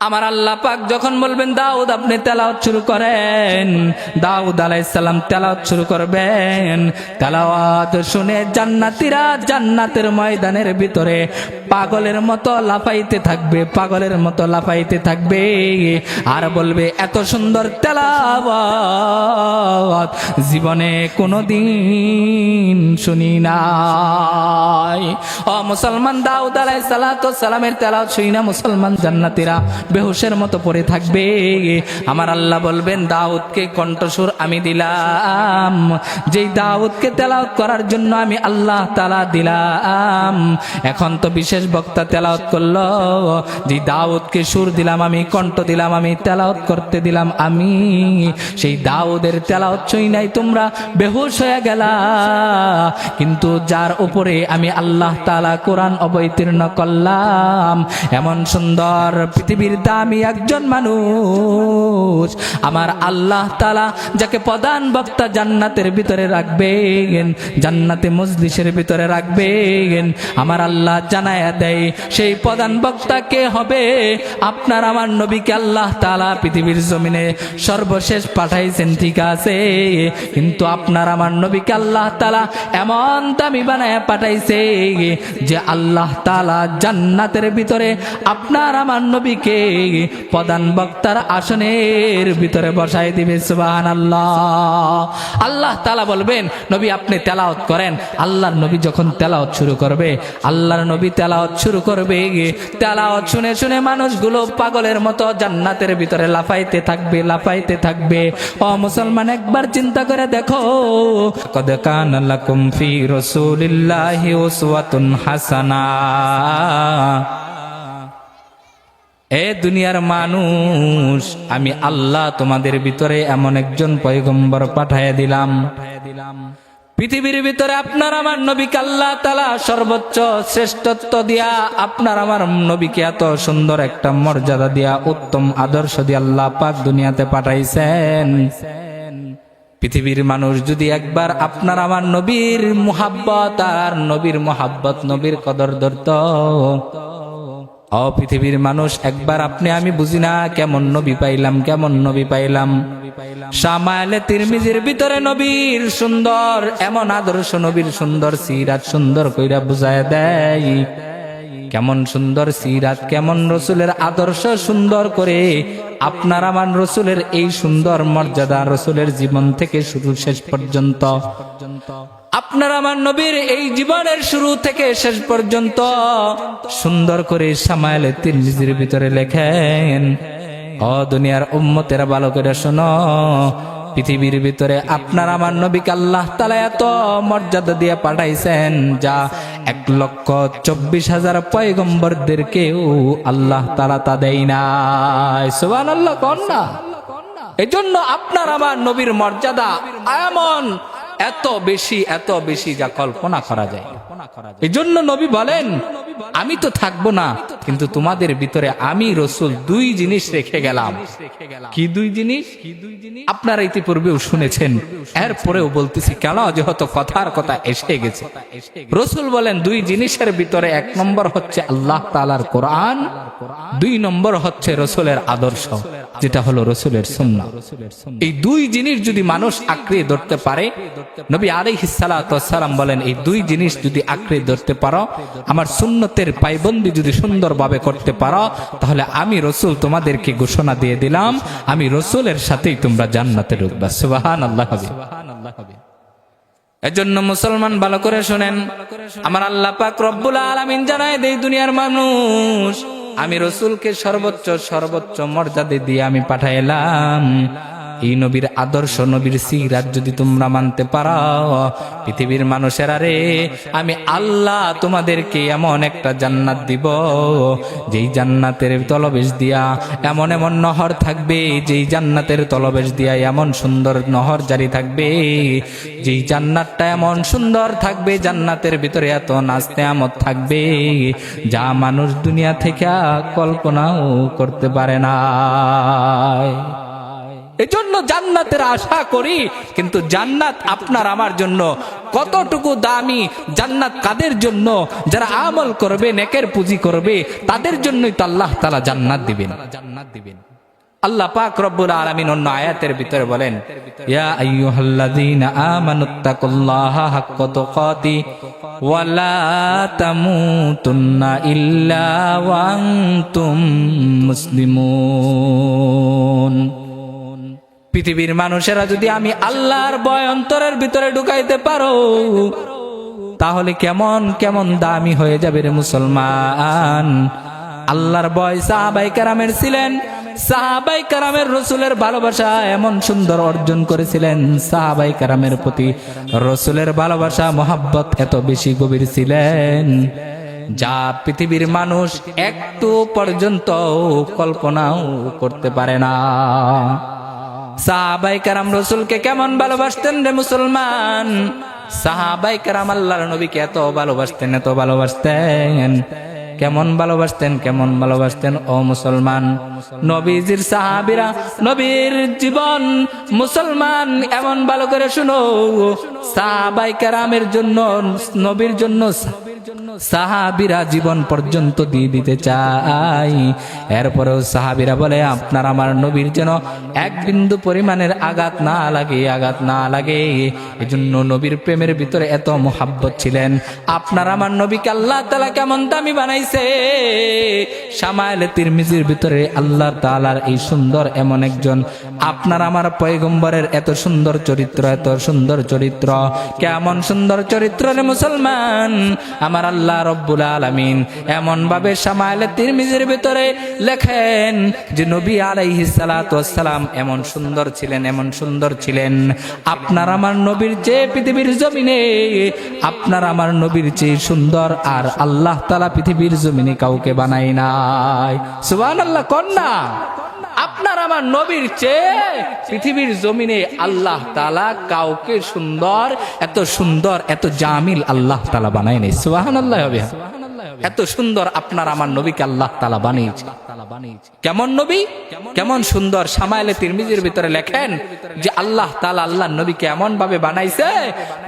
আমার আল্লাহ পাক যখন বলবেন দাউদ আপনি তেলাওয়াত শুরু করেন, দাউদ আলাইহিস সালাম তেলাওয়াত শুরু করবেন। তেলাওয়াত শুনে জান্নাতীরা জান্নাতের ময়দানের ভিতরে পাগলের মতো লাফাইতে থাকবে, পাগলের মতো লাফাইতে থাকবে আর বলবে এত সুন্দর তেলাওয়াত জীবনে কোনোদিন শুনি নাই। ও মুসলমান, দাউদ আলাইহিস সালামের তেলাওয়াত শুনি না মুসলমান জান্নাতীরা বেহুশের মতো পড়ে থাকবে। আমার আল্লাহ বলবেন দাউদকে কণ্ঠস্বর আমি দিলাম, যেই দাউদকে তেলাওয়াত করার জন্য আমি আল্লাহ তাআলা দিলাম। এখন তো বিশেষ বক্তা তেলাওয়াত করলো, যে দাউদকে সুর দিলাম আমি, কণ্ঠ দিলাম আমি, তেলাওয়াত করতে দিলাম আমি, সেই দাউদের তেলাওয়াত শুই নাই তোমরা বেহুশ হয়ে গেলা। কিন্তু যার উপরে আমি আল্লাহ তাআলা কোরআন অবতীর্ণ করলাম, এমন সুন্দর পৃথিবীর দামি একজন মানুষ আমার আল্লাহ তাআলা যাকে প্রধান বক্তা জান্নাতের ভিতরে রাখবেন, জান্নাতে মজলিসের ভিতরে রাখবেন, আমার আল্লাহ জানায়া দেয় সেই প্রধান বক্তা কে হবে। আপনার আমার নবীকে আল্লাহ তাআলা পৃথিবীর জমিনে সর্বশেষ পাঠাইছেন ঠিক আছে, কিন্তু আপনার আমার নবীকে আল্লাহ তাআলা এমন দামি বানায় পাঠাইছে যে আল্লাহ তাআলা জান্নাতের ভিতরে আপনার আমার নবীকে প্রধান বক্তার আসনের ভিতরে বসাই দিবে। সুবহানাল্লাহ। আল্লাহ তাআলা বলবেন নবী আপনি তেলাওয়াত করেন। আল্লাহর নবী যখন তেলাওয়াত শুরু করবে, আল্লাহর নবী তেলাওয়াত শুরু করবে, তেলাওয়াত শুনে শুনে মানুষগুলো পাগলের মতো জান্নাতের ভিতরে লাফাইতে থাকবে, লাফাইতে থাকবে। ও মুসলমান, একবার চিন্তা করে দেখো, কদ কানা লাকুম ফি রাসূলিল্লাহি উসওয়াতুন হাসানাহ। এ দুনিয়ার মানুষ, আমি আল্লাহ তোমাদের ভিতরে এমন একজন পয়গম্বর পাঠাইয়া দিলাম, পৃথিবীর ভিতরে আপনার আমার নবীকে আল্লাহ তাআলা সর্বোচ্চ শ্রেষ্ঠত্ব দিয়া আপনার আমার নবীকে এত সুন্দর একটা মর্যাদা দিয়া উত্তম আদর্শ দিয়ে আল্লাহ পাক দুনিয়াতে পাঠাইছেন। পৃথিবীর মানুষ যদি একবার আপনার আমার নবীর মুহাব্বত আর নবীর মুহাব্বত নবীর কদর ধরত, ও পৃথিবীর মানুষ একবার আপনি আমি বুঝি না কেমন নবী পাইলাম, কেমন নবী পাইলাম। শামাইলে তিরমিজির ভিতরে নবীর সুন্দর এমন আদর্শ, নবীর সুন্দর সিরাত সুন্দর কইরা বুঝায় দেয়, কেমন সুন্দর সিরাত, কেমন রসুলের আদর্শ সুন্দর করে আপনার আমার রসুলের এই সুন্দর মর্যাদা, রসুলের জীবন থেকে শুরু শেষ পর্যন্ত, আপনার আমার নবীর এই জীবনের শুরু থেকে শেষ পর্যন্ত সুন্দর করে শামাইলে তিরমিজির ভিতরে লেখেন। ও দুনিয়ার উম্মতেরা ভালো করে শোনো, পৃথিবীর ভিতরে আপনার আমার নবীকে আল্লাহ তাআলা এত মর্যাদা দিয়ে পাঠাইছেন যা 1,24,000 পয়গম্বরদেরকেও আল্লাহ তাআলা তা দেয় নাই। সুবহানাল্লাহ কোন না? এজন্য আপনার আমার নবীর মর্যাদা এমন এত বেশি, এত বেশি যা কল্পনা করা যায়। এজন্য নবী বলেন আমি তো থাকবো না, কিন্তু তোমাদের ভিতরে আমি রসুল দুই জিনিস রেখে গেলাম। কি দুই জিনিস? আপনারা ইতিপূর্বেও শুনেছেন, এরপরেও বলতেছি কেন, যেহেতু কথার কথা এসে গেছে। রসুল বলেন দুই জিনিসের ভিতরে এক নম্বর হচ্ছে আল্লাহ তাআলার কোরআন, দুই নম্বর হচ্ছে রসুলের আদর্শ, যেটা হলো রসুলের সুন্নাহ। এই দুই জিনিস যদি মানুষ আঁকড়ে ধরতে পারে, নবী আলাইহিস সালাতু ওয়াস সালাম বলেন এই দুই জিনিস যদি আঁকড়ে ধরতে পারো, আমার সুন্নতের পায়বন্দি যদি সুন্দরভাবে করতে পারো, তাহলে আমি রসুল তোমাদেরকে ঘোষণা দিয়ে দিলাম আমি রসুলের সাথেই তোমরা জান্নাতে ঢুকবা। সুবহানাল্লাহ। এজন্য মুসলমান ভালো করে শুনেন, আমার আল্লাহ পাক রব্বুল আলামিন জানায় দেই দুনিয়ার মানুষ আমি রসুলকে সর্বোচ্চ সর্বোচ্চ মর্যাদা দিয়ে আমি পাঠাইলাম। এই নবীর আদর্শ, নবীর সিরাত যদি তোমরা মানতে পারো, পৃথিবীর মানুষেরা রে, আমি আল্লাহ তোমাদেরকে এমন একটা জান্নাত দিব, যেই জান্নাতের তলবেশ দিয়া এমন এমন নহর থাকবে, যেই জান্নাতের তলবেশ দিয়া এমন সুন্দর নহর জারি থাকবে, যেই জান্নাতটা এমন সুন্দর থাকবে, জান্নাতের ভিতরে এত নাজ নেয়ামত থাকবে যা মানুষ দুনিয়া থেকে কল্পনাও করতে পারে না। এজন্য জান্নাতের আশা করি, কিন্তু জান্নাত আপনার আমার জন্য কতটুকু দামি, জান্নাত কাদের জন্য? যারা আমল করবে, নেকের পুঁজি করবে, তাদের জন্যই তো আল্লাহ তাআলা জান্নাত দিবেন। আল্লাহ পাক রব্বুল আলামিন অন্য আয়াতের ভিতরে বলেন, ইয়া আইয়ুহাল্লাযীনা আমানুত্তাকুল্লাহা হাক্কা তুকাতি ওয়া লা তামুতুন্না ইল্লা ওয়া আনতুম মুসলিমুন। পৃথিবীর মানুষেরা যদি আমি আল্লাহর ভয় অন্তরের ভিতরে ঢুকাইতে পারো, তাহলে কেমন কেমন দামি হয়ে যাবে রে মুসলমান। আল্লাহর ভয় সাহাবায়ে কেরামের ছিলেন, সাহাবায়ে কেরামের রাসূলের ভালোবাসা এমন সুন্দর অর্জন করেছিলেন, সাহাবায়ে কেরামের প্রতি রাসূলের ভালোবাসা মহব্বত এত বেশি গভীর ছিলেন, যা পৃথিবীর মানুষ একটু পর্যন্ত কল্পনাও করতে পারে না। সাহাবায়ে কেরাম রাসূলকে কেমন ভালোবাসতেন রে মুসলমান। সাহাবায়ে কেরাম আল্লাহর নবীকে এত ভালোবাসতেন, এত ভালোবাসতেন। কেমন ভালোবাসতেন, কেমন ভালোবাসতেন ও মুসলমান। নবীজির সাহাবীরা, নবীর জীবন মুসলমান এমন ভালো করে শুনো, সাহাবায়ে কেরামের জন্য, নবীর জন্য সাহাবীরা জীবন পর্যন্ত দিয়ে দিতে চাই। এরপরেও সাহাবীরা বলে, আপনার আমার নবীর যেন এক বিন্দু পরিমাণের আঘাত না লাগে, আঘাত না লাগে। এজন্য নবীর প্রেমের ভিতরে এত মোহাব্বত ছিলেন। আপনার আমার নবীকে আল্লাহ তাআলা কেমন দামি বানাইছে। শামাইলে তিরমিজির ভিতরে আল্লাহ তাআলার এই সুন্দর এমন একজন আপনার আমার পয়গম্বরের এত সুন্দর চরিত্র, এত সুন্দর চরিত্র, কেমন সুন্দর চরিত্র রে মুসলমান। আমার আল্লাহ রব্বুল আলামিন এমন ভাবে শামাইলে তিরমিজির ভিতরে লেখেন যে নবী আলাইহিস সালাতু ওয়াস সালাম এমন সুন্দর ছিলেন, এমন সুন্দর ছিলেন। আপনার আমার নবীর চেয়ে পৃথিবীর জমিনে, আপনার আমার নবীর চেয়ে সুন্দর আর আল্লাহ তাআলা পৃথিবীর জমিনে কাউকে বানায় নাই। সুবহানাল্লাহ কন্যা। আপনার আমার নবীর চেয়ে পৃথিবীর জমিনে আল্লাহ তাআলা কাউকে সুন্দর, এত সুন্দর, এত জামিল আল্লাহ তাআলা বানায় নাই। সুবহানাল্লাহ। এত সুন্দর আপনার আমার নবীকে আল্লাহ তাআলা বানিয়েছে। কেমন নবী, কেমন সুন্দর। শামাইলে তিরমিজির ভিতরে লেখেন যে আল্লাহ তাআলা আল্লাহর নবীকে এমন ভাবে বানাইছে,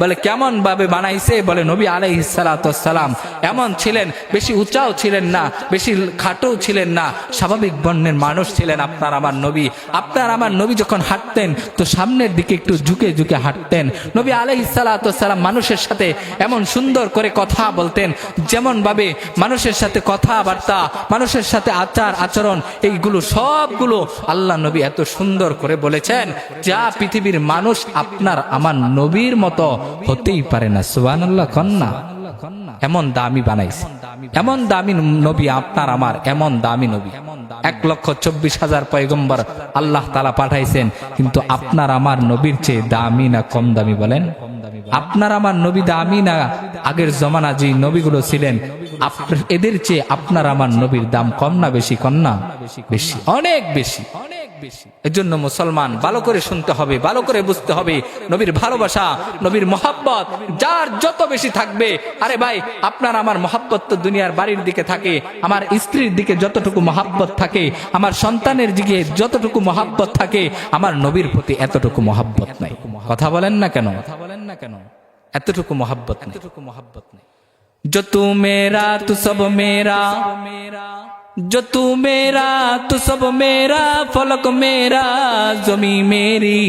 বলে কেমন ভাবে বানাইছে, বলে নবী আলাইহিস সালাতু ওয়াস সালাম এমন ছিলেন, বেশি উঁচাও ছিলেন না, বেশি খাটো ছিলেন না, স্বাভাবিক বর্ণের মানুষ ছিলেন আপনার আমার নবী। আপনার আমার নবী যখন হাঁটতেন তো সামনের দিকে একটু ঝুঁকে ঝুঁকে হাঁটতেন। নবী আলাইহিস সালাতু ওয়াস সালাম মানুষের সাথে এমন সুন্দর করে কথা বলতেন, যেমন ভাবে মানুষের সাথে কথাবার্তা, মানুষের সাথে আচার আচরণ, এইগুলো সবগুলো আল্লাহ নবী এত সুন্দর করে বলেছেন, যা পৃথিবীর মানুষ আপনার আমার নবীর মতো হতেই পারে না। সুবহানাল্লাহ কন্যা। এমন দামি বানাইছে, এমন দামি নবী আপনার আমার, এমন দামি নবী। 1,24,000 পয়গম্বর আল্লাহ তাআলা পাঠাইছেন, কিন্তু আপনার আমার নবীর চেয়ে দামি না কম দামি বলেন? আপনার আমার নবী দামি না আগের জমানা যে নবীগুলো ছিলেন, এদের চেয়ে আপনার আমার নবীর দাম কম না বেশি? কন্যা বেশি, অনেক বেশি। এজন্য মুসলমান ভালো করে শুনতে হবে, ভালো করে বুঝতে হবে, নবীর ভালোবাসা, নবীর মহাব্বত যার যত বেশি থাকবে, আরে ভাই আপনার আমার মহাব্বত তো দুনিয়ার বাড়ির দিকে থাকে, আমার স্ত্রীর দিকে যতটুকু মহাব্বত থাকে, আমার সন্তানের দিকে যতটুকু মহাব্বত থাকে, আমার নবীর প্রতি এতটুকু মহাব্বত নাই। কথা বলেন না কেন? এতটুকু মহাব্বত নেই। जो तू मेरा तू सब मेरा, जो तू मेरा तू सब मेरा, फलक मेरा जमी मेरी,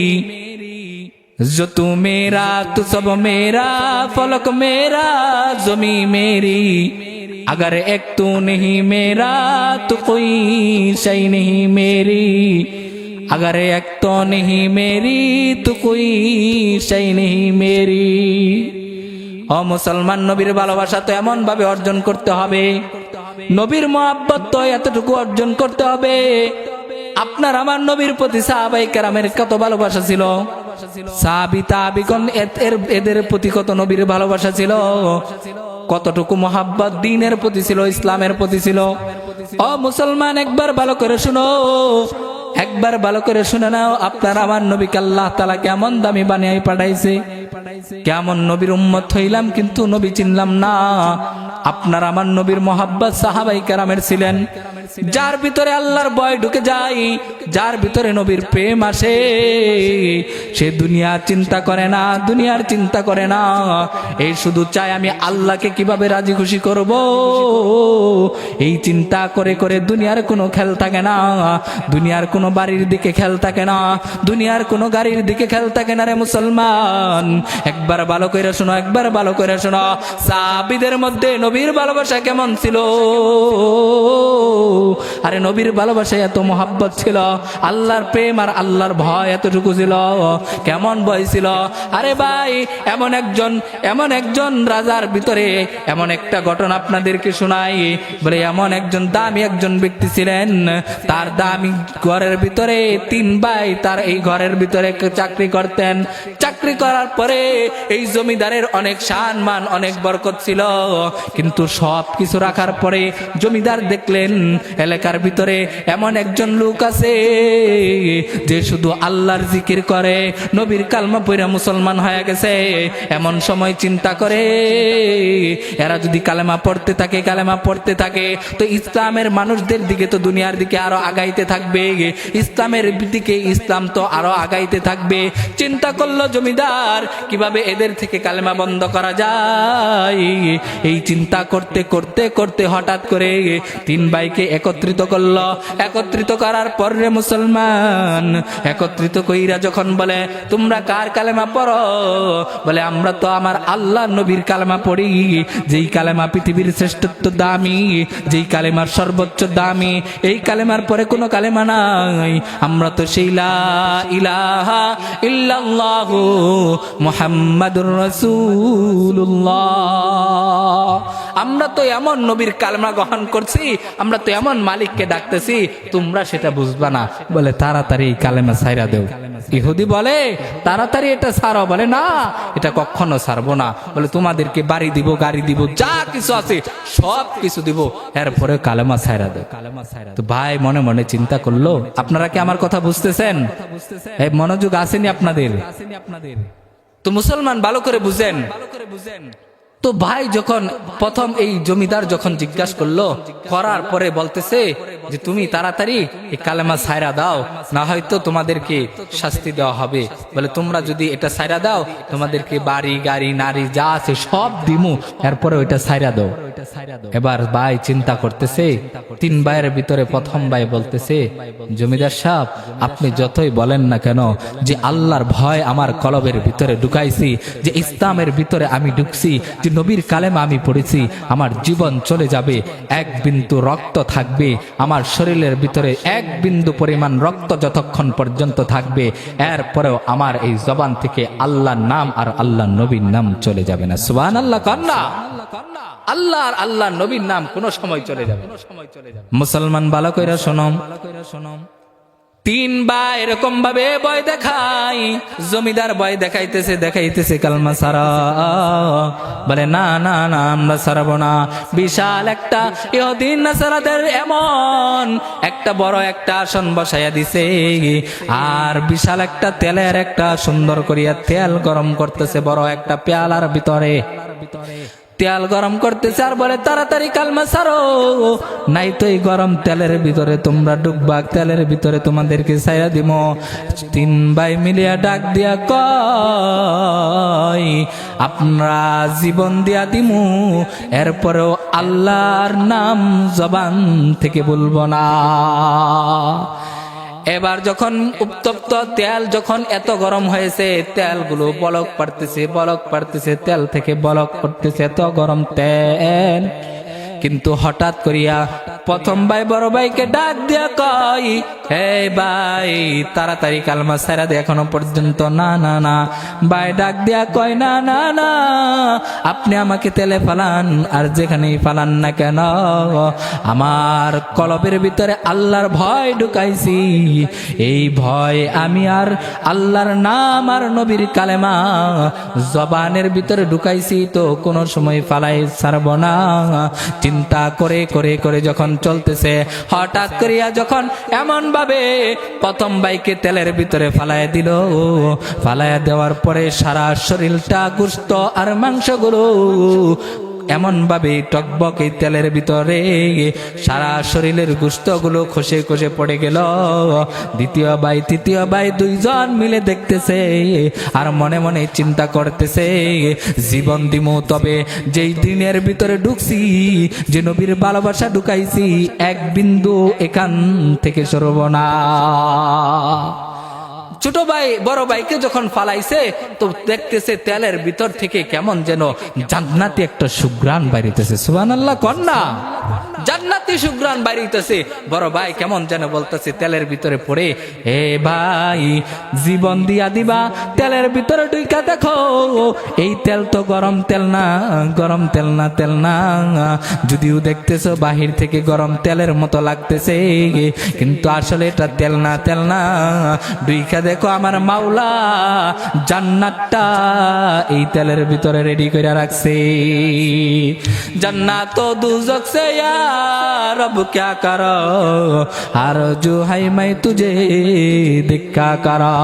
जो तू मेरा तू सब मेरा, फलक मेरा जमी मेरी, अगर एक तू नहीं मेरा तो कोई शय नहीं मेरी, अगर एक तो नहीं मेरी तो कोई शय नहीं मेरी। ও মুসলমান, নবীর ভালোবাসা তো এমন ভাবে অর্জন করতে হবে, নবীর মহব্বত তো এতটুকু অর্জন করতে হবে। আপনার আমার নবীর প্রতি সাহাবায়ে কেরামের কত ভালোবাসা ছিল, সাহাবী তাবিগণ এদের প্রতি কত নবীর ভালোবাসা ছিল, কতটুকু মহব্বত দ্বীনের প্রতি ছিল, ইসলামের প্রতি ছিল। ও মুসলমান, একবার ভালো করে শুনো, একবার ভালো করে শুনে নাও, আপনার আমার নবীকে আল্লাহ তাআলা কেমন দামি বানিয়ে পাঠাইছে। কেমন নবীর উম্মত হইলাম কিন্তু নবী চিনলাম না। আপনার আমার নবীর মহব্বত সাহাবায়ে কেরামের ছিলেন, যার ভিতরে আল্লাহর ভয় ঢুকে যায়, যার ভিতরে নবীর প্রেম আসে, সে দুনিয়ার চিন্তা করে না, দুনিয়ার চিন্তা করে না। এই শুধু চায় আমি আল্লাহকে কিভাবে রাজি খুশি করব। এই চিন্তা করে করে দুনিয়ার কোনো খেয়াল থাকে না, দুনিয়ার কোনো বাড়ির দিকে খেয়াল থাকে না, দুনিয়ার কোনো গাড়ির দিকে খেয়াল থাকে না। রে মুসলমান, একবার ভালো করে শোনো, একবার ভালো করে শোনো। সাহাবীদের মধ্যে নবীর ভালোবাসা কেমন ছিল? আরে নবীর ভালোবাসায় এত মোহাব্বত ছিল, আল্লাহর প্রেম আর আল্লাহর ভয় এতটুকু ছিল। কেমন ভয় ছিল? আরে ভাই, এমন একজন রাজার ভিতরে এমন একটা ঘটনা আপনাদেরকে শোনাই। বলে এমন একজন দামি একজন ব্যক্তি ছিলেন, তার দামি ঘরের ভিতরে 3 ভাই তার এই ঘরের ভিতরে চাকরি করতেন। চাকরি করার পরে এই জমিদারের অনেক সম্মান, অনেক বরকত ছিল, কিন্তু সব কিছু রাখার পরে জমিদার দেখলেন এলাকার ভিতরে এমন একজন লোক আছে যে শুধু আল্লাহর জিকির করে, নবীর কালমা পড়া মুসলমান হয়ে গেছে। এমন সময় চিন্তা করে, এরা যদি কালেমা পড়তে থাকে, কালেমা পড়তে থাকে, তো ইসলামের মানুষদের দিকে তো দুনিয়ার দিকে আরো আগাইতে থাকবে, ইসলামের দিকে ইসলাম তো আরো আগাইতে থাকবে। চিন্তা করলো জমিদার কিভাবে এদের থেকে কালেমা বন্ধ করা যায়। এই চিন্তা করতে করতে করতে হঠাৎ করে 3 ভাইকে একত্রিত করলো। একত্রিত করার পর রে মুসলমান, একত্রিত কইরা যখন বলে তোমরা কার কালেমা পড়ো? বলে আমরা তো আমার আল্লাহ নবীর কালেমা পড়ি, যেই কালেমা পৃথিবীর শ্রেষ্ঠত্ব দামি, যেই কালেমার সর্বোচ্চ দামি, এই কালেমার পরে কোনো কালেমা নাই। আমরা তো সেই লা ইলাহা ইল্লাল্লাহু মুহাম্মাদুর রাসূলুল্লাহ। আমরা তো এমন নবীর কালেমা গ্রহণ করছি, আমরা তো এমন মালিককে ডাকতেছি, তোমরা সেটা বুঝবা না। বলে তাড়াতাড়ি এই কালেমা ছাইরা দেও। ইহুদি বলে তাড়াতাড়ি এটা ছাড়ো। বলে না, এটা কখনো ছাড়বো না। বলে তোমাদেরকে বাড়ি দিব, গাড়ি দিব, যা কিছু আছে সব কিছু দিব, এরপরে কালেমা ছাইরা দেও। তো ভাই মনে মনে চিন্তা করলো, আপনারা কি আমার কথা বুঝতেছেন? এই মনোযোগ আসেনি আপনাদের? তো মুসলমান ভালো করে বুঝেন। তো ভাই যখন প্রথম এই জমিদার যখন জিজ্ঞাসা করলো, করার পরে বলতেছে যে তুমি তাড়াতাড়ি এই কালেমা ছাইরা দাও, না হয়তো তোমাদেরকে শাস্তি দেওয়া হবে। বলে তোমরা যদি এটা ছাইরা দাও, তোমাদেরকে বাড়ি গাড়ি নারী যা আছে সব দিমু, এরপরে ওইটা ছাইরা দাও। এবার ভাই চিন্তা করতেছে, 3 ভাইয়ের ভিতরে প্রথম ভাই বলতেছে, জমিদার সাহেব আপনি যতই বলেন না কেন যে আল্লাহর ভয় আমার কলবের ভিতরে ঢুকাইছি, যে ইসলামের ভিতরে আমি ঢুকছি, যে নবীর কালেমা আমি পড়েছি, আমার জীবন চলে যাবে, 1 বিন্দু রক্ত থাকবে আমার শরীরের ভিতরে, 1 বিন্দু পরিমাণ রক্ত যতক্ষণ পর্যন্ত থাকবে, এরপরেও আমার এই জবান থেকে আল্লাহর নাম আর আল্লাহর নবীর নাম চলে যাবে না। সুবহানাল্লাহ কন্না। আল্লাহ আর আল্লাহর নবীর নাম কোন সময় চলে যাবে। মুসলমান ভালো কইরা শোনম। 3 ভাই এরকম ভাবে ভয় দেখাই, জমিদার ভয় দেখাইতেছে কালমা সারা। বলে না না না, আমরা সারাবো না। বিশাল একটা ইহুদি নাসারাদের এমন একটা বড় একটা আসন বসাইয়া দিছে, আর বিশাল একটা তেলের একটা সুন্দর করিয়া তেল গরম করতেছে বড় একটা পেয়ালার ভিতরে। তেল গরম করতেছে আর বলে তাড়াতাড়ি কালমা ছাড়ো, নাই তো এই গরম তেলের ভিতরে তোমরা ডুববা, তেলের ভিতরে তোমাদেরকে ছাইরা দিব। 3 ভাই মিলিয়া ডাক দিয়া কয় আপনারা জীবন দিয়া দিমু, এরপরেও আল্লাহর নাম জবান থেকে বলবো না। এবার যখন উত্তপ্ত তেল যখন এত গরম হয়েছে, তেলগুলো বলক পারতেছে, তেল থেকে বলক পড়তেছে, এত গরম তেল। কিন্তু হঠাৎ করিয়া প্রথম ভাই বড় ভাইকে ডাক দিয়া কয়, হে ভাই তাড়াতাড়ি কালমা ছাইরা দে। এখনো পর্যন্ত না না না। ভাই ডাক দিয়া কয়, না না না, আপনি আমাকে তেলে ফালান আর যেখানেই ফালান না কেন, আমার কলবের ভিতরে আল্লাহর ভয় ঢুকাইছি, এই ভয় আমি আর আল্লাহর নাম আর নবীর কালেমা জবানের ভিতরে ঢুকাইছি, তো কোনো সময় ফালাই ছাড়ব না। চিন্তা করে করে করে যখন চলতেছে, হঠাৎ করিয়া যখন এমন ভাবে প্রথম ভাইকে তেলের ভিতরে ফালাইয়া দিল, ফালাইয়া দেওয়ার পরে সারা শরীরটা গোশত আর মাংসগুলো এমন ভাবে টকবক এই তেলের ভিতরে সারা শরীরের গোশতগুলো খসে খসে পড়ে গেল। দ্বিতীয় ভাই তৃতীয় ভাই দুইজন মিলে দেখতেছে আর মনে মনে চিন্তা করতেছে, জীবন দিমু তবে যেই দিনের ভিতরে ঢুকছি, যে নবীর ভালোবাসা ঢুকাইছি, এক বিন্দু এখান থেকে সরব না। ছোট ভাই বড় ভাইকে যখন ফালাইছে তো দেখতেছে তেলের ভিতর থেকে কেমন যেন জান্নাতি একটা সুঘ্রাণ বাইরিতেছে। সুবহানাল্লাহ কন্যা, জান্নাতি সুঘ্রাণ বাইরিতেছে। বড় ভাই কেমন যেন বলতেছে তেলের ভিতরে পড়ে, এ ভাই জীবন দিয়া দিবা, তেলের ভিতরে ঢুইকা দেখো, এই তেল তো গরম তেল না, গরম তেল না, তেল না। যদিও দেখতেছো বাহির থেকে গরম তেলের মতো লাগতেছে, কিন্তু আসলে এটা তেল না, তেল না। ঢুইকা দেখো আমার মাওলা জান্নাতটা এই তেলের ভিতরে রেডি করে রাখছে। জান্নাত ও দুজক সে ইয়া রব क्या करो, आरज़ू है मैं तुझे দেখা करो।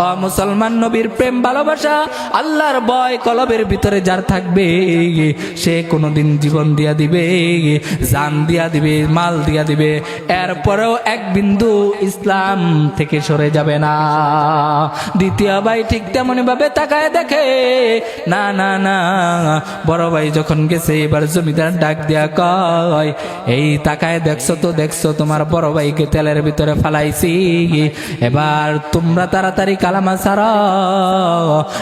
ও মুসলমান, নবীর প্রেম ভালোবাসা আল্লাহর ভয় কলবের ভিতরে যার থাকবে, সে কোনোদিন জীবন দিয়া দিবে, জান দিয়া দিবে, মাল দিয়া দিবে, এরপরেও এক বিন্দু ইসলাম থেকে সরে যাবে না। দ্বিতীয় ভাই ঠিক তেমনি ভাবে তাকায় দেখে, না না না। বড় ভাই যখন গেছে এবার জমিদার ডাক দিয়া কয়, এই তাকায় দেখছো তো, দেখছো তোমার বড় ভাইকে তেলের ভিতরে ফালাইছি, এবার তোমরা তাড়াতাড়ি কালামা ছাড়ো,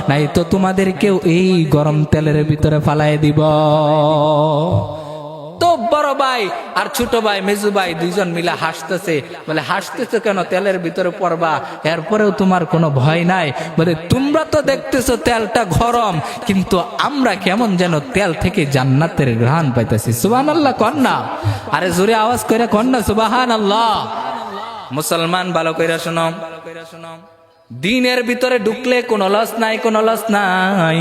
নাই তো তোমাদেরকেও এই গরম তেলের ভিতরে ফালাই দিব। তো বড় ভাই আর ছোট ভাই মেজু ভাই দুইজন মিলে হাসতেছে, বলে হাসতেছো কেন, তেলের ভিতরে পড়বা, এরপরেও তোমার কোনো ভয় নাই? বলে তোমরা তো দেখতেছো তেলটা গরম, কিন্তু আমরা কেমন যেন তেল থেকে জান্নাতের ঘ্রাণ পাইতেছি। সুবহানাল্লাহ কন্যা, আরে জোরে আওয়াজ করে কন্যা সুবহানাল্লাহ। মুসলমান ভালো কইরা শোনো, দিনের ভিতরে ঢুকলে কোনো লস নাই, কোনো লস নাই।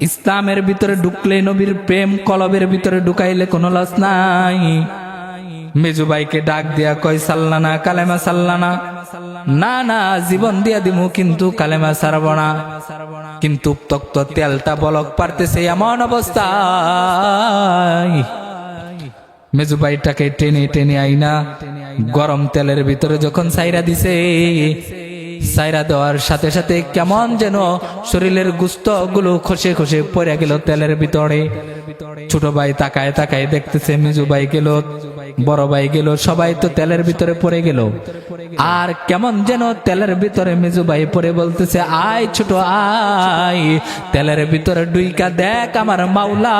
ইসলামের ভিতরে ঢুকলে, নবীর প্রেম কলবের ভিতরে ঢুকাইলে কোনো লস নাই। মেজু ভাইকে ডাক দিয়া কয়, সাল্লানা কালেমা সাল্লানা, না না জীবন দিয়া দিমু কিন্তু কালেমা সারব না। কিন্তু তক্ত তেলটা বলক পারতেছে এমন অবস্থা, মেজু ভাইটাকে টেনে টেনে আইনা গরম তেলের ভিতরে যখন সাইরা দিছে, সাইরা দেওয়ার সাথে সাথে কেমন যেন শরীরের গোশত গুলো খসে খসে পড়ে গেল তেলের ভিতরে। ছোট ভাই তাকায় তাকায় দেখতেছে, মেজু ভাই গেল, বড় ভাই গেল, সবাই তো তেলের ভিতরে পড়ে গেল। আর কেমন যেন তেলের ভিতরে মেজু ভাই পড়ে বলতেছে, আয় ছোট আয়, তেলের ভিতরে ডুইকা দেখ আমার মাওলা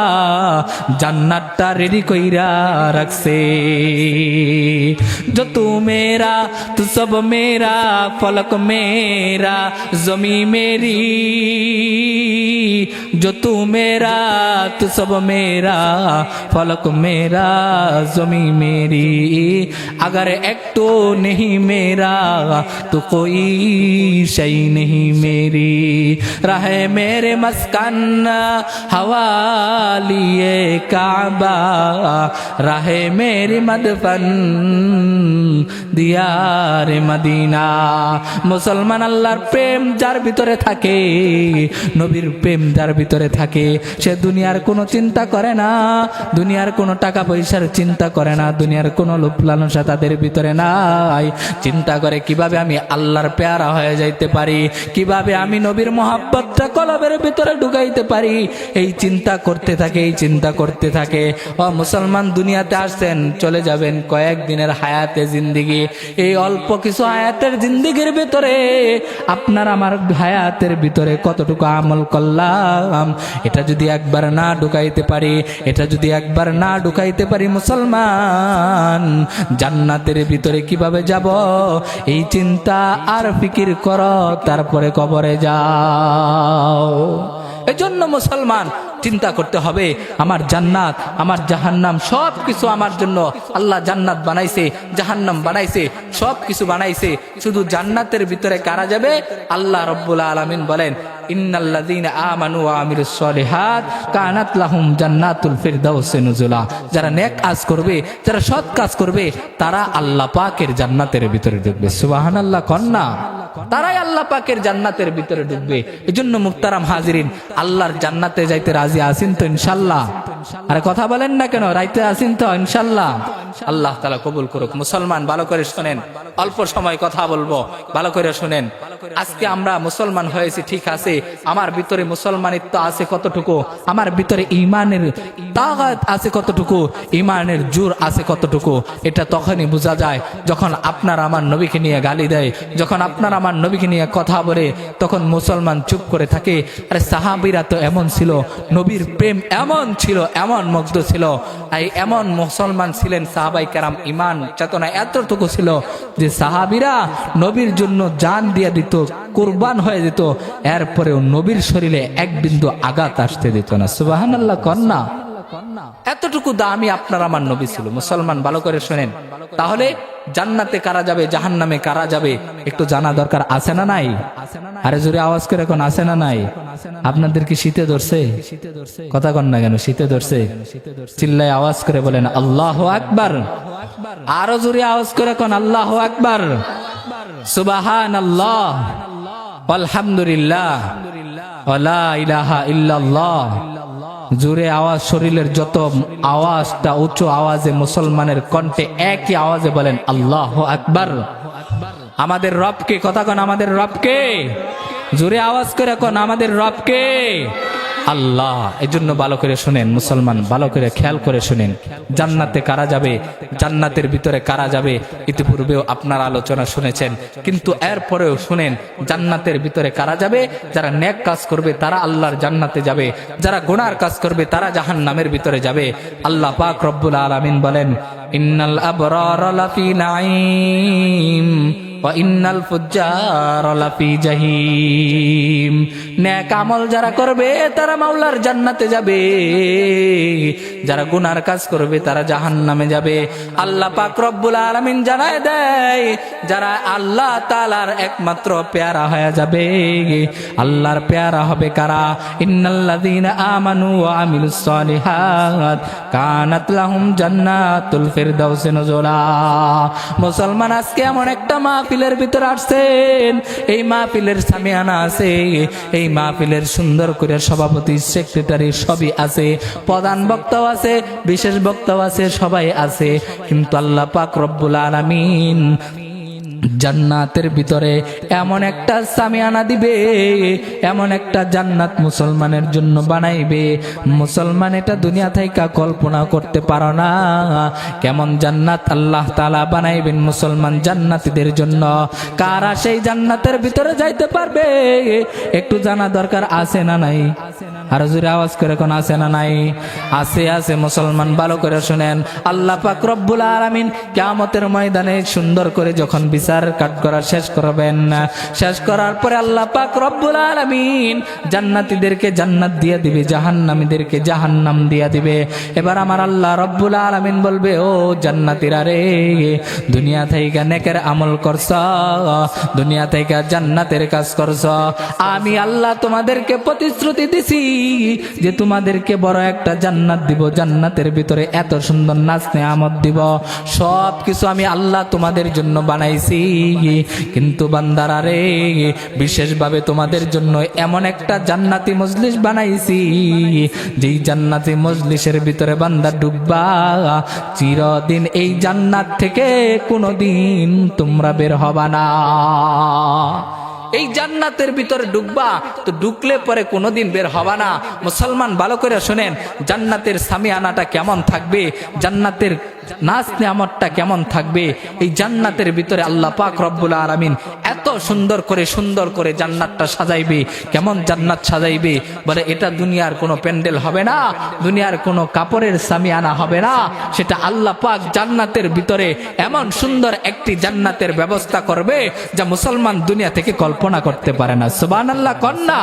জান্নাতটা রেডি কইরা রাখছে। जो तू मेरा तू सब मेरा, फलक मेरा जमी मेरी, जो तू मेरा तू सब मेरा, फलक मेरा जमी मेरी, अगर एक तो नहीं मेरा तो कोई शै नहीं मेरी, रहे मेरे मस्कन हवा लिए काबा, रहे मेरी मदफन দিয়ারে মদিনা। মুসলমান, আল্লাহর প্রেম যার ভিতরে থাকে, নবীর প্রেম যার ভিতরে থাকে, সে দুনিয়ার কোনো চিন্তা করে না, দুনিয়ার কোনো টাকা পয়সার চিন্তা করে না, দুনিয়ার কোনো লোভ লালসা তাদের ভিতরে নাই। চিন্তা করে কিভাবে আমি আল্লাহর পেয়ারা হয়ে যাইতে পারি, কিভাবে আমি নবীর মহাব্বতটা কলবের ভিতরে ঢুকাইতে পারি, এই চিন্তা করতে থাকে, এই চিন্তা করতে থাকে। ও মুসলমান, দুনিয়াতে আসছেন, চলে যাবেন, কয়েকদিনের হায়াতে জিন্দিগি, এই অল্প কিছু হায়াতের জিন্দিগির ভিতরে আপনার আমার হায়াতের ভিতরে কতটুকু আমল করলাম, এটা যদি একবার না ঢুকাইতে পারি, এটা যদি একবার না ঢুকাইতে পারি, মুসলমান জান্নাতের ভিতরে কিভাবে যাব, এই চিন্তা আর ফিকির করো, তারপরে কবরে যাও। এজন্য মুসলমান চিন্তা করতে হবে, আমার জান্নাত আমার জাহান্নাম সব কিছু আমার জন্য আল্লাহ জান্নাত বানাইছে, জাহান্নাম বানাইছে, সব কিছু বানাইছে, শুধু জান্নাতের ভিতরে কারা যাবে? আল্লাহ রাব্বুল আলামিন বলেন, ইন্নাল্লাযীনা আমানু ওয়া আমিলুস সলিহাত কানাত লাহুম জান্নাতুল ফিরদাউসি নুজুলা। যারা নেক কাজ করবে, যারা সৎ কাজ করবে, তারা আল্লাহ পাকের জান্নাতের ভিতরে ঢুকবে। সুবহানাল্লাহ কন্যা। তারাই আল্লাহ পাকের জান্নাতের ভিতরে ঢুকবে। এজন্য মুহতারাম হাজিরিন, আল্লাহর জান্নাতে যাইতে রাজি আছেন তো ইনশাআল্লাহ? আরে কথা বলেন না কেন? রাইতে আছেন তো ইনশাআল্লাহ? আল্লাহ তাআলা কবুল করুক। মুসলমান ভালো করে শুনেন, অল্প সময় কথা বলবো, ভালো করে শুনেন। আজকে আমরা মুসলমান হয়েছি ঠিক আছে, আমার ভিতরে মুসলমানিত্ব আছে কতটুকু, আমার ভিতরে ঈমানের তাগাত আছে কতটুকু, ঈমানের জোর আছে কতটুকু, এটা তখনই বোঝা যায় যখন আপনার আমার নবীকে নিয়ে গালি দেয়, যখন আপনার আমার নবীকে নিয়ে কথা বলে, তখন মুসলমান চুপ করে থাকে। আরে সাহাবীরা তো এমন ছিল, নবীর প্রেম এমন ছিল, এমন মুগ্ধ ছিল, এমন মুসলমান ছিলেন সাহাবাই কেরাম, ঈমান চেতনা এতটুকু ছিল যে সাহাবীরা নবীর জন্য জান দিয়ে দিত, কুরবান হয়ে যেত, এরপরেও নবীর শরীরে এক বিন্দু আঘাত আসতে দিত না। সুবহানাল্লাহ কন্যা, এতটুকু দামি আপনার আমার নবী ছিল। মুসলমান ভালো করে শোনেন, তাহলে জান্নাতে কারা যাবে, জাহান্নামে কারা যাবে, একটু জানা দরকার আছে না নাই? আরে জোরে আওয়াজ করে এখন আছে না নাই? আপনাদের কি শীতে ধরছে? কথা কন না কেন? শীতে ধরছে? চিল্লায় আওয়াজ করে বলেন আল্লাহু আকবার। আরো জোরে আওয়াজ করে এখন আল্লাহু আকবার, সুবহানাল্লাহ, আলহামদুলিল্লাহ, ওয়ালা ইলাহা ইল্লাল্লাহ। জোরে আওয়াজ, শরীরের যত আওয়াজটা উচ্চ আওয়াজে মুসলমানের কণ্ঠে একই আওয়াজে বলেন আল্লাহু আকবার। আমাদের রবকে, কথা কন আমাদের রবকে, জোরে আওয়াজ করে কোন আমাদের রবকে, আল্লাহ। এজন্য ভালো করে শুনেন মুসলমান, ভালো করে খেয়াল করে শুনেন, জান্নাতে কারা যাবে, জান্নাতের ভিতরে কারা যাবে, ইতিপূর্বেও আপনার আলোচনা শুনেছেন, কিন্তু এরপরেও শুনেন জান্নাতের ভিতরে কারা যাবে। যারা নেক কাজ করবে তারা আল্লাহর জান্নাতে যাবে, যারা গুনার কাজ করবে তারা জাহান্নামের ভিতরে যাবে। আল্লাহ পাক রব্বুল আলামিন বলেন ইন্নাল আবরারা লাফি নাঈম ওয়া ইন্নাল ফুজ্জারা লাফি জাহিম। নেক আমল যারা করবে তারা মাওলার জান্নাতে যাবে, যারা গুনার কাজ করবে তারা জাহান্নামে যাবে। আল্লাহ পাক রব্বুল আলামিন জানায় দেয়, যারা আল্লাহ তাআলার একমাত্র পেয়ারা হয়ে যাবে, আল্লাহর পেয়ারা হবে কারা? ইন্নাল্লাযীনা আমানু ওয়া আমিলুস সলিহাত কানাত লাহুম জান্নাতুল ফিরদাউসি নুজুলা। মুসলমান আজকে এমন একটা মাহফিলের ভিতর আসছেন, এই মাহফিলের সামিয়ানা আছে, এই মাহফিলের সুন্দর করে সভাপতি, সেক্রেটারি সবই আছে, প্রধান বক্তাও আছে, বিশেষ বক্তাও আছে, সবাই আছে, কিন্তু আল্লাহ পাক রব্বুল আলামিন জান্নাতের ভিতরে এমন একটা সামিয়ানা দিবে, এমন একটা জান্নাত মুসলমানের জন্য বানাইবে, মুসলমান এটা দুনিয়া থেকে কল্পনা করতে পারো না। কেমন জান্নাত আল্লাহ তাআলা বানাইবেন মুসলমান জান্নাতীদের জন্য। কারা সেই জান্নাতের ভিতরে যাইতে পারবে একটু জানা দরকার আছে না নাই? আর জোরে আওয়াজ করে কোন আছে না নাই? আছে, আছে। মুসলমান ভালো করে শুনেন, আল্লাহ পাক রব্বুল আলামিন কিয়ামতের ময়দানে সুন্দর করে যখন বিচার কাট করা শেষ করবেন, শেষ করার পরে আল্লাহ পাক রব্বুল আলামিন জান্নাতীদেরকে জান্নাত দিয়ে দিবে, জাহান্নামীদেরকে জাহান্নাম দিয়ে দিবে। এবার আমার আল্লাহ রব্বুল আলামিন বলবে, ও জান্নাতীরা রে, দুনিয়া থেকে নেকের আমল করছ, দুনিয়া থেকে জান্নাতের কাজ করছ, আমি আল্লাহ তোমাদেরকে প্রতিশ্রুতি দিছি যে তোমাদেরকে বড় একটা জান্নাত দিব, জান্নাতের ভিতরে এত সুন্দর নাজ নেয়ামত দিব, সব কিছু আমি আল্লাহ তোমাদের জন্য বানাইছি। কিন্তু বান্দারা রে, বিশেষভাবে তোমাদের জন্য এমন একটা জান্নাতি মজলিস বানাইছি, যেই জান্নাতি মজলিসের ভিতরে বান্দা ডুববা, চিরদিন এই জান্নাত থেকে কোনোদিন তোমরা বের হবা না। এই জান্নাতের ভিতরে ঢুকবা, তো ঢুকলে পরে কোনোদিন বের হবা না। মুসলমান ভালো করে শোনেন, জান্নাতের সামিয়ানাটা কেমন থাকবে, জান্নাতের নাজ নেয়ামতটা কেমন থাকবে। এই জান্নাতের ভিতরে আল্লাহ পাক রব্বুল আলামিন এত সুন্দর করে জান্নাতটা সাজাইবে। কেমন জান্নাত সাজাইবে বলে, এটা দুনিয়ার কোনো প্যান্ডেল হবে না, দুনিয়ার কোনো কাপড়ের সামিয়ানা হবে না, সেটা আল্লাহ পাক জান্নাতের ভিতরে এমন সুন্দর একটি জান্নাতের ব্যবস্থা করবে যা মুসলমান দুনিয়া থেকে কল্পনা করতে পারে না। সুবহানাল্লাহ কন্যা।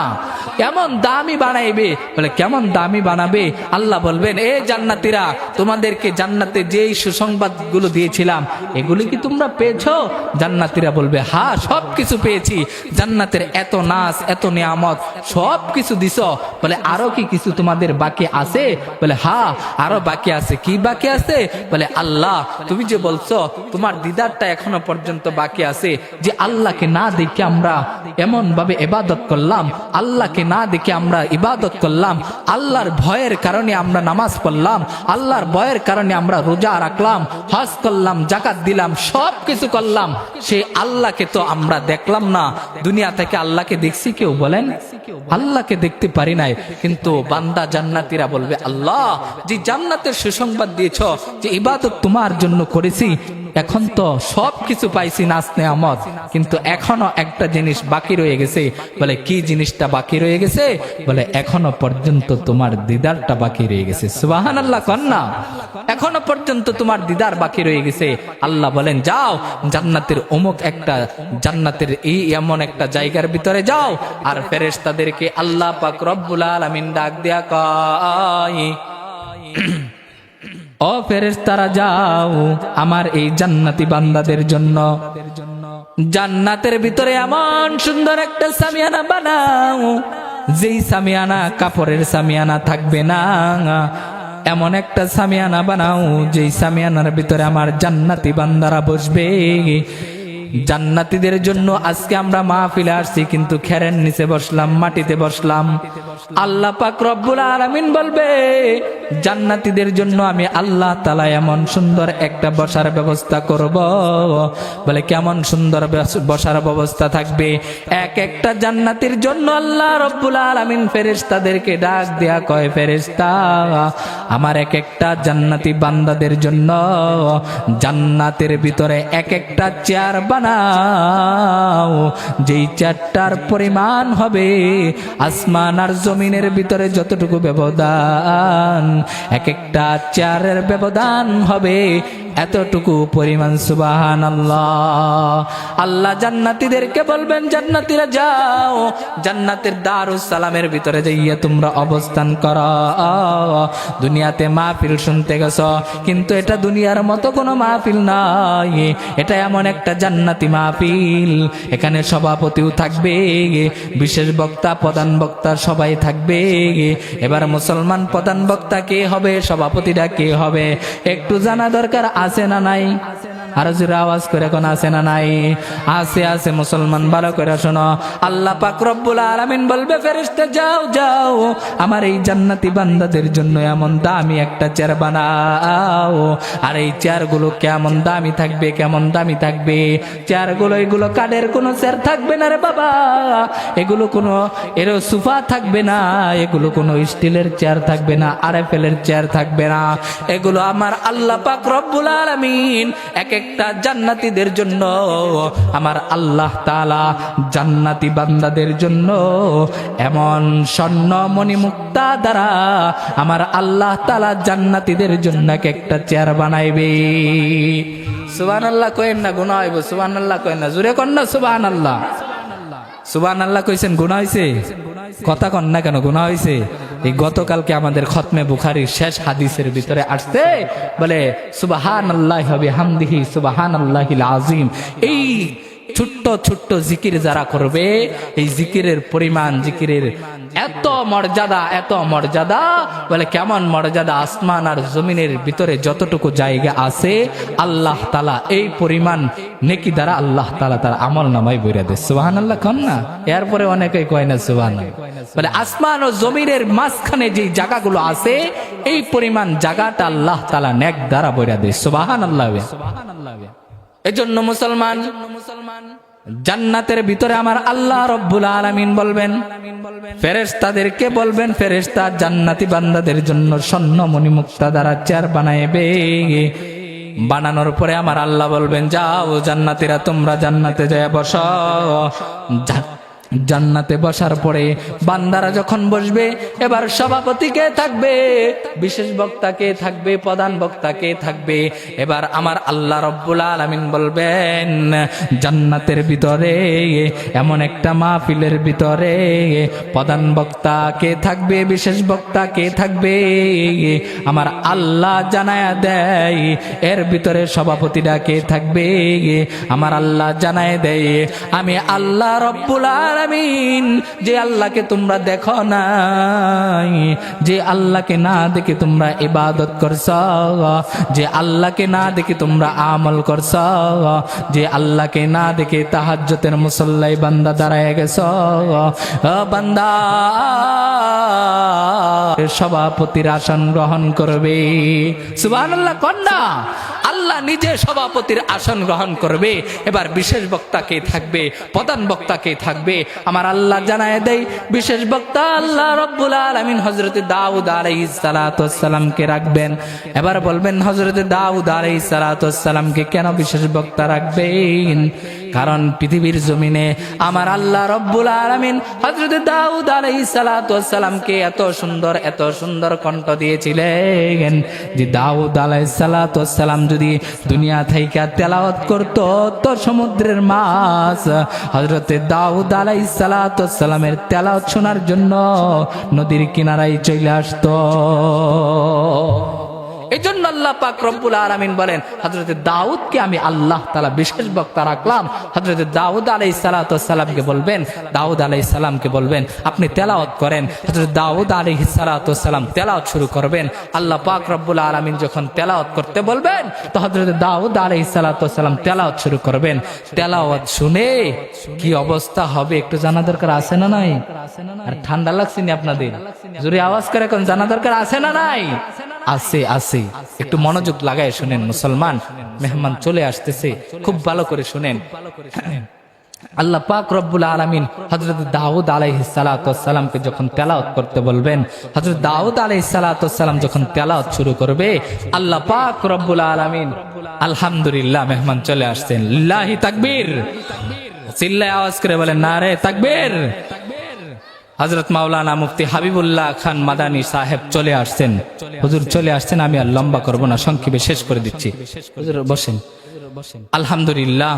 এমন দামি বানাইবে। বলে কেমন দামি বানাবে? আল্লাহ বলবেন, এ জান্নাতীরা, তোমাদেরকে জান্নাতে যেই সুসংবাদগুলো দিয়েছিলাম এগুলি কি তোমরা পেয়েছো? জান্নাতীরা বলবে, হ্যাঁ সবকিছু পেয়েছি। জান্নাতের এত নাজ, এত নিয়ামত সব কিছু দিছ। বলে আরো কি কিছু তোমাদের বাকি আছে? বলে হ্যাঁ আরো বাকি আছে। কি বাকি আছে? বলে আল্লাহ, তুমি যে বলছো তোমার দিদারটা এখনো পর্যন্ত বাকি আছে, যে আল্লাহকে না দেখে আমরা এমন ভাবে ইবাদত করলাম, আল্লাহকে না দেখে আমরা ইবাদত করলাম, আল্লাহর ভয়ের কারণে আমরা নামাজ পড়লাম, আল্লাহর ভয়ের কারণে আমরা রোজা রাখলাম, হজ করলাম, যাকাত দিলাম, সব কিছু করলাম। সেই আল্লাহকে তো আমরা দেখলাম না। দুনিয়া থেকে আল্লাহকে দেখছি কেউ? বলেন, আল্লাহকে দেখতে পারি নাই। কিন্তু বান্দা জান্নাতীরা বলবে, আল্লাহ যে জান্নাতের সুসংবাদ দিয়েছ, যে ইবাদত তোমার জন্য করেছি, এখন তো সব কিছু পাইছি, নাজ নেয়ামত, কিন্তু এখনো একটা জিনিস বাকি রয়ে গেছে। বলে কি জিনিসটা বাকি রয়ে গেছে? বলে এখনো পর্যন্ত তোমার দিদারটা বাকি রয়ে গেছে। সুবহানাল্লাহ কন্যা, এখনো পর্যন্ত তোমার দিদার বাকি রয়ে গেছে। আল্লাহ বলেন, যাও জান্নাতের অমুক একটা, জান্নাতের এই এমন একটা জায়গার ভিতরে যাও। আর ফেরেশতাদেরকে আল্লাহ পাক রব্বুল আলামিন ডাক দিয়া কয়, ও ফেরেশতারা যাও আমার এই জান্নাতি বান্দাদের জন্য জান্নাতের ভিতরে এমন সুন্দর একটা সামিয়ানা বানাও, যেই সামিয়ানা কাপড়ের সামিয়ানা থাকবে না। এমন একটা সামিয়ানা বানাও যেই সামিয়ানার ভিতরে আমার জান্নাতি বান্দারা বসবে। জান্নাতীদের জন্য আজকে আমরা মাহফিলে আসছি, কিন্তু খেরের নিচে বসলাম, মাটিতে বসলাম। আল্লাহ পাক রব্বুল আলামিন বলবে, জান্নাতীদের জন্য আমি আল্লাহ তাআলা এমন সুন্দর একটা বসার ব্যবস্থা করব। বলে কেমন সুন্দর বসার ব্যবস্থা থাকবে? এক একটা জান্নাতীর জন্য আল্লাহ রব্বুল আলামিন ফেরেশতাদেরকে ডাক দেয়া কয়, ফেরেশতা আমার এক একটা জান্নাতি বান্দাদের জন্য জান্নাতের ভিতরে এক একটা চেয়ার বানাও, যেই চেয়ারটার পরিমাণ হবে আসমান আর জমিনের ভিতরে যতটুকু ব্যবধান, এক একটা চেয়ারের ব্যবধান হবে এতটুকু পরিমাণ। সুবহানাল্লাহ। আল্লাহ জান্নাতীদেরকে বলবেন, জান্নাতীরা যাও জান্নাতের দারুস সালামের ভিতরে যাইয়া তোমরা অবস্থান করো। দুনিয়াতে মাহফিল শুনতে গেছো, কিন্তু এটা দুনিয়ার মতো কোনো মাহফিল নাই, এটা এমন একটা জান্নাতি মাহফিল। এখানে সভাপতিও থাকবে, বিশেষ বক্তা, প্রধান বক্তা সবাই থাকবে। এবার মুসলমান প্রধান বক্তা কে হবে, সভাপতিটা কে হবে, একটু জানা দরকার আছে না নাই? আর জোরে আওয়াজ করে কোন আছে না নাই? আছে, আছে। মুসলমান ভালো করে শোনো, আল্লাহ পাক রব্বুল আলামিন বলবে, ফেরেশতা যাও যাও আমার এই জান্নাতি বান্দাদের জন্য এমন দামি একটা চেয়ার বানাও। আর এই চেয়ারগুলো কেমন দামি থাকবে, কেমন দামি থাকবে চেয়ারগুলো? এগুলো কাঠের কোনো চেয়ার থাকবে না রে বাবা, এগুলো কোনো সোফা থাকবে না, এগুলো কোনো স্টিলের চেয়ার থাকবে না, আরএফএলের চেয়ার থাকবে না। এগুলো আমার আল্লাহ পাক রব্বুল আলামিন এক একটা জান্নাতীদের জন্য, আমার আল্লাহ তাআলা জান্নাতি বান্দাদের জন্য এমন স্বর্ণ মণি মুক্তা দ্বারা আমার আল্লাহ তাআলা জান্নাতীদের জন্য এক একটা চেয়ার বানাইবে। সুবহানাল্লাহ কইেন না, গুনাহ হইব। সুবহানাল্লাহ কইেন না, জোরে কন না সুবহানাল্লাহ। সুবহানাল্লাহ কইছেন গুনাহ হইছে? কথা কন না কেন? গুনাহ হইছে? এই গতকালকে আমাদের খতমে বুখারীর শেষ হাদিসের ভিতরে আসছে, বলে সুবহানাল্লাহি ওয়া বিহামদিহি সুবহানাল্লাহিল আযীম। এই ছোট্ট ছোট্ট জিকির যারা করবে, এই জিকিরের পরিমাণ, জিকিরের এত মর্যাদা, এত মর্যাদা। বলে কেমন মর্যাদা? আসমান আর জমিনের ভিতরে যতটুকু জায়গা আছে আল্লাহ তাআলা এই পরিমাণ নেকি দ্বারা আল্লাহ তাআলা তার আমল নামায় বইরা দেয়। সুবহানাল্লাহ কন না? এরপরে অনেকেই কয় না সুবহানাল্লাহ। বলে আসমান ও জমিনের মাঝখানে যে জায়গাগুলো আছে এই পরিমাণ জায়গাটা আল্লাহ তাআলা নেক দ্বারা বইরা দেয়। সুবহানাল্লাহ। এজন্য মুসলমান জান্নাতের ভিতরে আমার আল্লাহ রব্বুল আলামিন বলবেন, ফেরেশতাদেরকে বলবেন, ফেরেশতা জান্নাতি বান্দাদের জন্য স্বর্ণ মণি মুক্তা দ্বারা চেয়ার বানাইবে। বানানোর পরে আমার আল্লাহ বলবেন, যাও জান্নাতীরা তোমরা জান্নাতে যায় বসো। জান্নাতে বসার পরে বান্দারা যখন বসবে, এবার সভাপতি কে থাকবে, বিশেষ বক্তা কে থাকবে, প্রধান বক্তা কে থাকবে। এবার আমার আল্লাহ রব্বুল আলামিন বলবেন, জান্নাতের ভিতরে এমন একটা মাহফিলের ভিতরে প্রধান বক্তা কে থাকবে, বিশেষ বক্তা কে থাকবে, আমার আল্লাহ জানায়া দেয়। এর ভিতরে সভাপতিরা কে থাকবে, আমার আল্লাহ জানায় দেয়, আমি আল্লাহ রব্বুল আলামিন, যে আল্লাহকে তোমরা দেখো নাই, যে আল্লাহকে না দেখে তোমরা ইবাদত করছ, যে আল্লাহকে না দেখে তোমরা আমল করছ, যে আল্লাহকে না দেখে তাহাজ্জুদের মুসল্লায় বান্দা দাঁড়ায় গেছ, বান্দা সভাপতির আসন গ্রহণ করবে। সুবহানাল্লাহ কন্যা, আল্লাহ নিজে সভাপতির আসন গ্রহণ করবে। এবার বিশেষ বক্তা কে থাকবে, প্রধান বক্তা কে থাকবে, আমার আল্লাহ জানায় দেয়। বিশেষ বক্তা আল্লাহ রব্বুল আলামিন হযরত দাউদ আলাইহিস সালাতু ওয়াস সালামকে রাখবেন। এবার বলবেন, হযরত দাউদ আলাইহিস সালাতু ওয়াস সালামকে কেন বিশেষ বক্তা রাখবেন? কারণ পৃথিবীর জমিনে আমার আল্লাহ রব্বুল আলামিন হযরত দাউদ আলাইহিস সালাতু ওয়াস সালামকে এত সুন্দর কণ্ঠ দিয়েছিলেন যে দাউদ আলাইহিস সালাতু ওয়াস সালাম যদি দুনিয়া থেকে তেলাওয়াত করত তো সমুদ্রের মাছ হযরত দাউদ আলাইহিস সালাতু ওয়াস সালামের তেলাওয়াত শোনার জন্য নদীর কিনারায় চলে আসতো। এজন্য আল্লাহ পাক রব্বুল আলামিন বলেন, হযরত দাউদকে আমি আল্লাহ তাআলা বিশেষ বক্তা রাখলাম। হযরত দাউদ আলাইহিস সালাতু ওয়াস সালামকে বলবেন, দাউদ আলাইহিস সালামকে বলবেন আপনি তেলাওয়াত করেন। হযরত দাউদ আলাইহিস সালাতু ওয়াস সালাম তেলাওয়াত শুরু করবেন। আল্লাহ পাক রব্বুল আলামিন যখন তেলাওয়াত করতে বলবেন তো হযরত দাউদ আলাইহিস সালাতু ওয়াস সালাম তেলাওয়াত শুরু করবেন। তেলাওয়াত শুনে কি অবস্থা হবে একটু জানা দরকার আছে না নাই? আর ঠান্ডা লাগছে না আপনাদের? জোরে আওয়াজ করে কোন জানা দরকার আছে না নাই? আছে আছে। একটু মনোযোগ লাগায় শুনেন মুসলমান, মেহমান চলে আসতেছে, খুব ভালো করে শুনেন। আল্লাহ পাক রব্বুল আলামিন হযরত দাউদ আলাইহিস সালাতু ওয়াস সালামকে যখন তেলাওয়াত করতে বলবেন, হযরত দাউদ আলাইহিস সালাতু ওয়াস সালাম যখন তেলাওয়াত শুরু করবে, আল্লাহ পাক রব্বুল আলামিন আলহামদুলিল্লাহ, মেহমান চলে আসছেন, লিল্লাহি তাকবীর, চিল্লায় আওয়াজ করে বলেন নারে তাকবীর। হযরত মাওলানা মুফতি হাবিবুল্লাহ খান মাদানী সাহেব চলে আসছেন। হুজুর চলে আসছেন, আমি আর লম্বা করব না, সংক্ষেপে শেষ করে দিচ্ছি। হুজুর বসেন। আলহামদুলিল্লাহ,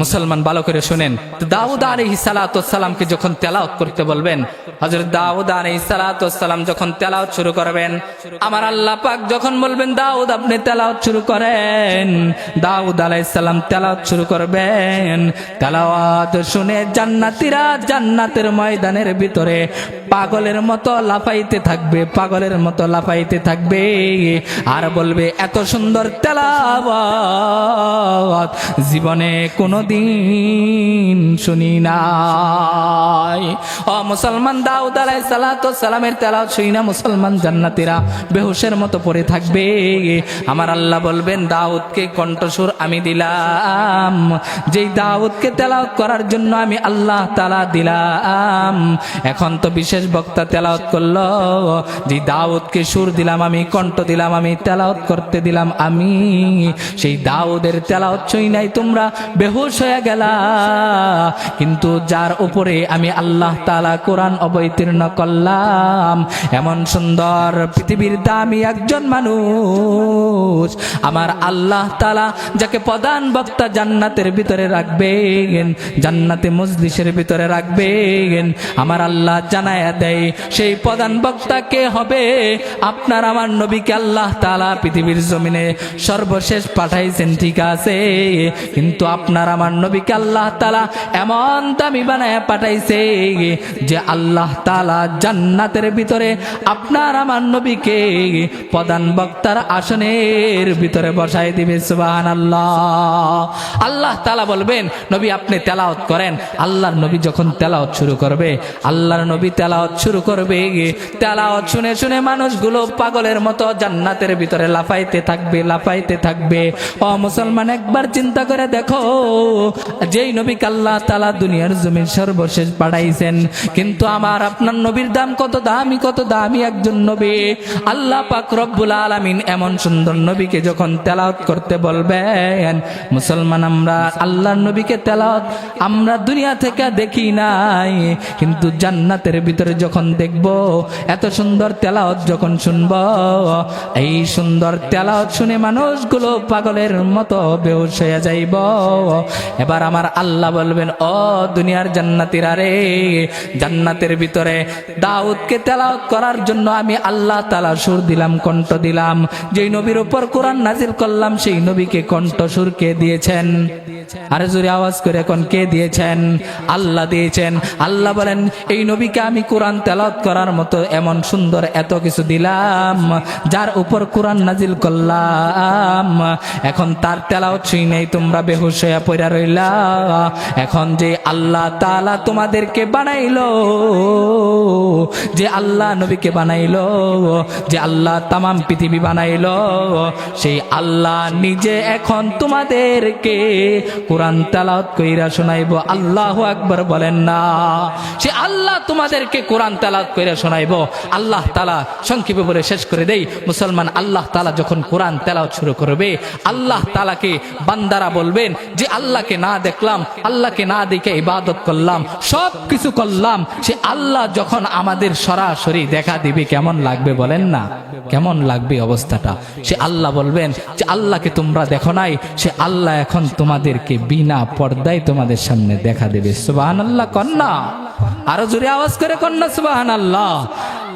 মুসলমান ভালো করে শুনেন। দাউদ আলাইহিস সালাতু ওয়াস সালামকে যখন তেলাওয়াত করতে বলবেন, হযরত দাউদ আলাইহিস সালাতু ওয়াস সালাম যখন তেলাওয়াত শুরু করবেন, আমার আল্লাহ পাক যখন বলবেন দাউদ আপনি তেলাওয়াত শুরু করেন, দাউদ আলাইহিস সালাম তেলাওয়াত শুরু করবেন। তেলাওয়াত শুনে জান্নাতীরা জান্নাতের ময়দানের ভিতরে পাগলের মতো লাফাইতে থাকবে, পাগলের মতো লাফাইতে থাকবে আর বলবে এত সুন্দর তেলাওয়াত জীবনে কোনদিন শুনি নাই। ও মুসলমান, দাউদ আলাইহিস সালাতু ওয়াস সালামের তেলাওয়াত শুনি না মুসলমান জান্নাতীরা বেহুশের মতো পড়ে থাকবে। আমার আল্লাহ বলবেন দাউদকে কণ্ঠস্বর আমি দিলাম, যেই দাউদকে তেলাওয়াত করার জন্য আমি আল্লাহ তাআলা দিলাম। এখন তো বিশেষ বক্তা তেলাওয়াত করলো, যে দাউদকে সুর দিলাম আমি, কণ্ঠ দিলাম আমি, তেলাওয়াত করতে দিলাম আমি, সেই দাউদের তেলাওয়াত শুই নাই তোমরা বেহুশ হয়ে গেলা। কিন্তু যার উপরে আমি আল্লাহ তাআলা কোরআন অবতীর্ণ করলাম, এমন সুন্দর পৃথিবীর দামি একজন মানুষ আমার আল্লাহ তাআলা যাকে প্রধান বক্তা জান্নাতের ভিতরে রাখবেন, জান্নাতে মজলিসের ভিতরে রাখবেন, আমার আল্লাহ জানায়া দেয় সেই প্রধান বক্তা কে হবে। আপনার আমার নবীকে আল্লাহ তাআলা পৃথিবীর জমিনে সর্বশেষ পাঠাইছেন ঠিক আছে, কিন্তু আপনার আমার নবীকে আল্লাহ তাআলা এমন দামি বানায় পাঠাইছে যে আল্লাহ তাআলা জান্নাতের ভিতরে আপনার আমার নবীকে প্রধান বক্তার আসনের ভিতরে বসাই দিবে। সুবহানাল্লাহ। আল্লাহ তাআলা বলবেন নবী আপনি তেলাওয়াত করেন। আল্লাহর নবী যখন তেলাওয়াত শুরু করবে, আল্লাহর নবী তেলাওয়াত শুরু করবে, তেলাওয়াত শুনে শুনে মানুষগুলো পাগলের মতো জান্নাতের ভিতরে লাফাইতে থাকবে, লাফাইতে থাকবে। ও মুসলমান, একবার চিন্তা করে দেখো, যেই নবীকে আল্লাহ তাআলা দুনিয়ার জমিন সর্বশেষ পাঠাইছেন, কিন্তু আমার আমার আপনার নবীর দাম কত দামি একজন নবী। আল্লাহ পাক রব্বুল আলামিন এমন সুন্দর নবীকে যখন তেলাওয়াত করতে বলবেন, মুসলমান আমরা আল্লাহর নবীকে তেলাওয়াত আমরা দুনিয়া থেকে দেখি নাই, কিন্তু জান্নাতের ভিতরে যখন দেখব, এত সুন্দর তেলাওয়াত যখন শুনব, এই সুন্দর তেলাওয়াত শুনে মানুষগুলো পাগলের মতো বেহুশ হয়ে যাইব। এবার আমার আল্লাহ বলবেন, ও দুনিয়ার জান্নাতীরা রে, জান্নাতের ভিতরে দাউদকে তেলাওয়াত করার জন্য আমি আল্লাহ তাআলা সুর দিলাম, কণ্ঠ দিলাম। যেই নবীর উপর কোরআন নাজিল করলাম, সেই নবীকে কণ্ঠ সুর কে দিয়েছেন? আরে জোরে আওয়াজ করে এখন কে দিয়েছেন? আল্লাহ দিয়েছেন। আল্লাহ বলেন, এই নবীকে আমি কোরআন তেলাওয়াত করার মতো এমন সুন্দর এত কিছু দিলাম, যার উপর কোরআন নাজিল করলাম। এখন তার তেলাওয়াত শুনেই তোমরা বেহুশ হয়ে পড়ে রইলা। এখন যে আল্লাহ তাআলা তোমাদেরকে বানাইলো, যে আল্লাহ নবীকে বানাইলো, যে আল্লাহ তামাম পৃথিবী বানাইলো, সেই আল্লাহ নিজে এখন তোমাদেরকে কোরআন তেলাওয়াত কইরা শোনাইবো। আল্লাহু আকবার বলেন না? সে আল্লাহ তোমাদেরকে কোরআন তেলাওয়াত কইরা শোনাইবো। আল্লাহ তাআলা সংক্ষেপে বলে শেষ করে দেই, মুসলমান, আল্লাহ তাআলা যখন কোরআন তেলাওয়াত শুরু করবে, আল্লাহ তাআলাকে বান্দারা বলবেন যে আল্লাহকে না দেখলাম, আল্লাহকে না দেখে ইবাদত করলাম, সব কিছু করলাম, সে আল্লাহ যখন আমাদের সরাসরি দেখা দিবে কেমন লাগবে বলেন না? কেমন লাগবে অবস্থাটা? সে আল্লাহ বলবেন যে আল্লাহকে তোমরা দেখো নাই, সে আল্লাহ এখন তোমাদেরকে বিনা পর্দায় তোমাদের সামনে দেখা দেবে। সুবহানাল্লাহ কন্যা, আরো জোরে আওয়াজ করে কন্যা সুবহানাল্লাহ।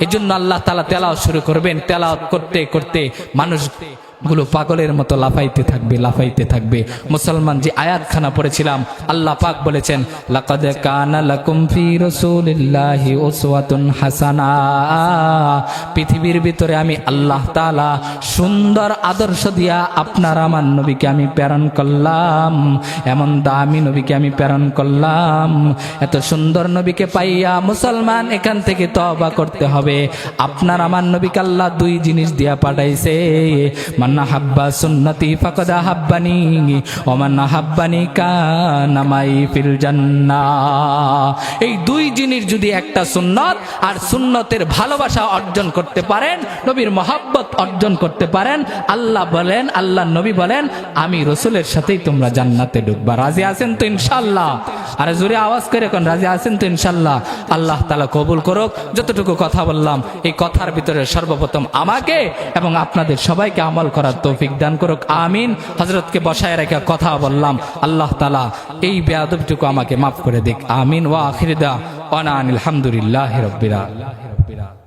এই জন্য আল্লাহ তাআলা তেলাওয়াত শুরু করবেন, তেলাওয়াত করতে করতে মানুষগুলো পাগলের মতো লাফাইতে থাকবে। মুসলমান, যে আয়াতখানা পড়েছিলাম, আল্লাহ পাক বলেছেন, লাকাদ কানা লাকুম ফি রাসূলিল্লাহি উসওয়াতুন হাসানা। পৃথিবীর ভিতরে আমি আল্লাহ তাআলা সুন্দর আদর্শ দিয়া আপনার আমার নবীকে আমি প্রেরণ করলাম, এমন দামি নবীকে আমি প্রেরণ করলাম। এত সুন্দর নবীকে পাইয়া মুসলমান এখান থেকে তওবা করতে হবে। আপনার আমার নবীকে আল্লাহ দুই জিনিস দিয়া পাঠাইছে, মান হাব্বা সুন্নতি ফাকাদ হাব্বানি ওয়া মান হাব্বানি কানা মাই ফিল জান্নাহ। এই দুই জিনিস যদি একটা সুন্নত আর সুন্নতের ভালোবাসা অর্জন করতে পারেন, নবীর মহব্বত অর্জন করতে পারেন, আল্লাহ বলেন, আল্লাহ নবী বলেন, আমি রাসূলের সাথেই তোমরা জান্নাতে ঢুকবা। রাজি আছেন তো ইনশাআল্লাহ? আরে জোরে আওয়াজ করে কোন রাজি আছেন তো ইনশাআল্লাহ? আল্লাহ তাআলা কবুল করুক। যতটুকু কথা বললাম, এই কথার ভিতরে সর্বপ্রথম আমাকে এবং আপনাদের সবাইকে আমল করার তৌফিক দান করুক, আমিন। হযরতকে বসায় রেখে কথা বললাম, আল্লাহ তাআলা এই বেয়াদবিটুকু আমাকে মাফ করে দিক, আমিন। ওয়া আখির দাওয়ানা আলহামদুলিল্লাহি রাব্বিল আলামিন।